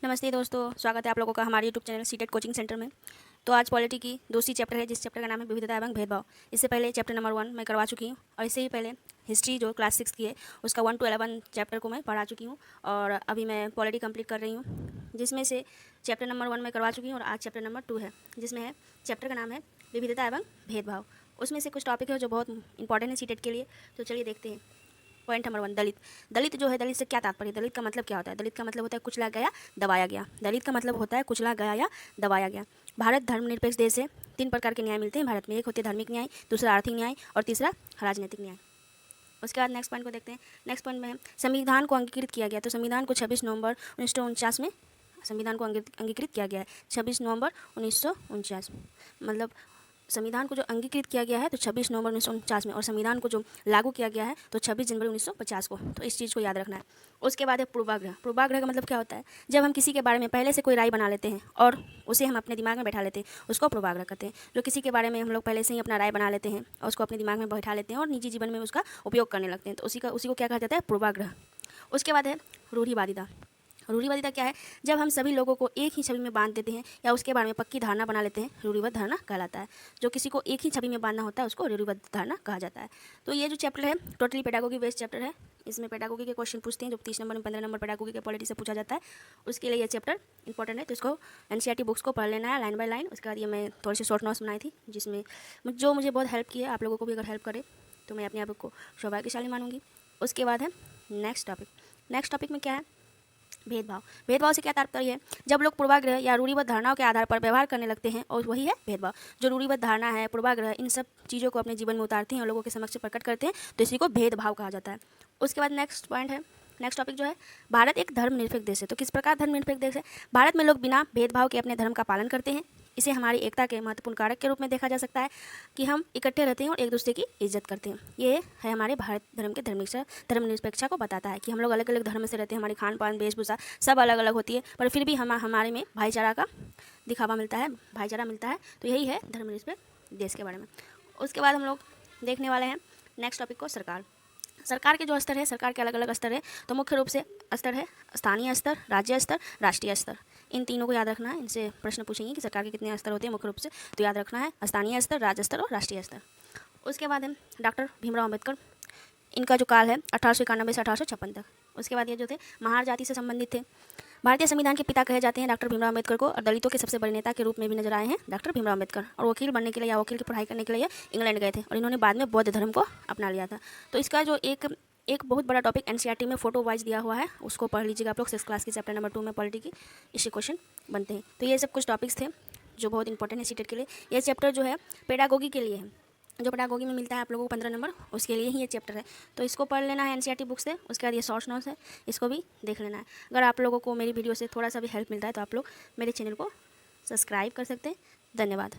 नमस्ते दोस्तों, स्वागत है आप लोगों का हमारे YouTube channel CTET coaching centre में। तो आज पॉलिटी की दूसरी चैप्टर है, जिस चैप्टर का नाम है विविधता एवं भेदभाव। इससे पहले चैप्टर नंबर 1 मैं करवा चुकी हूँ और इससे ही पहले हिस्ट्री जो क्लास 6 की है उसका 1 to 11 चैप्टर को मैं पढ़ा चुकी हूँ और अभी मैं पॉलिटी कंप्लीट कर रही हूँ, जिसमें से चैप्टर नंबर 1 मैं करवा चुकी हूँ और आज चैप्टर नंबर 2 है, जिसमें है चैप्टर का नाम है विविधता एवं भेदभाव। उसमें से कुछ टॉपिक है जो बहुत इंपॉर्टेंट है सीटेट के लिए। तो चलिए देखते हैं। पॉइंट नंबर 1, दलित। दलित जो है, दलित से क्या तात्पर्य? दलित का मतलब क्या होता है? दलित का मतलब होता है कुचला गया, दबाया गया। दलित का मतलब होता है कुचला गया या दबाया गया। भारत धर्मनिरपेक्ष देश है। 3 प्रकार के न्याय मिलते हैं भारत में। एक होते हैं धार्मिक न्याय, दूसरा आर्थिक न्याय और तीसरा राजनीतिक न्याय। उसके बाद नेक्स्ट पॉइंट को देखते हैं। नेक्स्ट पॉइंट में है संविधान को अंगीकृत किया गया। तो संविधान को 26 नवंबर 1949 में संविधान को अंगीकृत किया गया है। 26 नवंबर 1949 मतलब संविधान को जो अंगीकृत किया गया है तो 26 नवंबर 1949 में, और संविधान को जो लागू किया गया है तो 26 जनवरी 1950 को। तो इस चीज़ को याद रखना है। उसके बाद है पूर्वाग्रह। पूर्वाग्रह का मतलब क्या होता है? जब हम किसी के बारे में पहले से कोई राय बना लेते हैं और उसे हम अपने दिमाग में बैठा लेते हैं, उसको पूर्वाग्रह कहते हैं। जो किसी के बारे में हम लोग पहले से ही अपना राय बना लेते हैं और उसको अपने दिमाग में बैठा लेते हैं और निजी जीवन में उसका उपयोग करने लगते हैं, तो उसी को क्या कहा जाता है? पूर्वाग्रह। उसके बाद है रूढ़िवादिता। रूढ़िवादिता क्या है? जब हम सभी लोगों को एक ही छवि में बांध देते हैं या उसके बारे में पक्की धारणा बना लेते हैं, रूढ़िबद्ध धारणा कहलाता है। जो किसी को एक ही छवि में बांधना होता है उसको रूढ़िबद्ध धारणा कहा जाता है। तो ये जो चैप्टर है टोटली पेडागोगी बेस्ड चैप्टर है। इसमें पेडागोगी के क्वेश्चन पूछते हैं जो 30 नंबर में 15 नंबर पेडागोगी के पॉलिटी से पूछा जाता है। उसके लिए ये चैप्टर इंपॉर्टेंट है, तो इसको एनसीईआरटी बुक्स को पढ़ लेना है लाइन बाय लाइन। उसके बाद ये मैं थोड़ी सी शॉर्ट नोट्स बनाई थी जिसमें जो मुझे बहुत हेल्प की है। आप लोगों को भी अगर हेल्प करे तो मैं अपने आप को सौभाग्यशाली मानूंगी। उसके बाद है नेक्स्ट टॉपिक। नेक्स्ट टॉपिक में क्या है? भेदभाव। भेदभाव से क्या तात्पर्य है? जब लोग पूर्वाग्रह या रूढ़िबद्ध धारणाओं के आधार पर व्यवहार करने लगते हैं, और वही है भेदभाव। जो रूढ़िबद्ध धारणा है, पूर्वाग्रह, इन सब चीज़ों को अपने जीवन में उतारते हैं और लोगों के समक्ष प्रकट करते हैं, तो इसी को भेदभाव कहा जाता है। उसके बाद नेक्स्ट पॉइंट है, नेक्स्ट टॉपिक जो है, भारत एक धर्मनिरपेक्ष देश है। तो किस प्रकार धर्मनिरपेक्ष देश है? भारत में लोग बिना भेदभाव के अपने धर्म का पालन करते हैं। इसे हमारी एकता के महत्वपूर्ण कारक के रूप में देखा जा सकता है कि हम इकट्ठे रहते हैं और एक दूसरे की इज्जत करते हैं। ये है हमारे भारत धर्म के धर्मनिरपेक्षता को बताता है कि हम लोग अलग अलग धर्म से रहते हैं, हमारी खान पान वेशभूषा सब अलग अलग होती है, पर फिर भी हमारे में भाईचारा का दिखावा मिलता है, भाईचारा मिलता है। तो यही है धर्मनिरपेक्ष देश के बारे में। उसके बाद हम लोग देखने वाले हैं नेक्स्ट टॉपिक को, सरकार। सरकार के जो स्तर है, सरकार के अलग अलग स्तर है। तो मुख्य रूप से स्तर है स्थानीय स्तर, राज्य स्तर, राष्ट्रीय स्तर। इन तीनों को याद रखना है। इनसे प्रश्न पूछेंगे कि सरकार के कितने स्तर होते हैं मुख्य रूप से, तो याद रखना है स्थानीय स्तर, राज्य स्तर और राष्ट्रीय स्तर। उसके बाद है डॉक्टर भीमराव अम्बेडकर। इनका जो काल है 1891 से 1856 तक। उसके बाद ये जो थे महार जाति से संबंधित थे। भारतीय संविधान के पिता कहे जाते हैं डॉक्टर भीमराव अम्बेडकर को, और दलितों के सबसे बड़े नेता के रूप में भी नजर आए हैं डॉक्टर भीमराव अम्बेडकर। और वकील बनने के लिए या वकील की पढ़ाई करने के लिए इंग्लैंड गए थे और इन्होंने बाद में बौद्ध धर्म को अपना लिया था। तो इसका जो एक बहुत बड़ा टॉपिक एनसीईआरटी में फोटो वाइज दिया हुआ है, उसको पढ़ लीजिएगा आप लोग। 6 क्लास की चैप्टर नंबर 2 में पॉलिटी की इससे क्वेश्चन बनते हैं। तो ये सब कुछ टॉपिक्स थे जो बहुत इंपॉर्टेंट है सीटेट के लिए। ये चैप्टर जो है पेडागोगी के लिए है, जो पेडागोगी में मिलता है आप लोगों को 15 नंबर, उसके लिए ही ये चैप्टर है। तो इसको पढ़ लेना है एनसीईआरटी बुक से। उसके बाद ये शॉर्ट नोट्स है, इसको भी देख लेना है। अगर आप लोगों को मेरी वीडियो से थोड़ा सा भी हेल्प मिलता है तो आप लोग मेरे चैनल को सब्सक्राइब कर सकते हैं। धन्यवाद।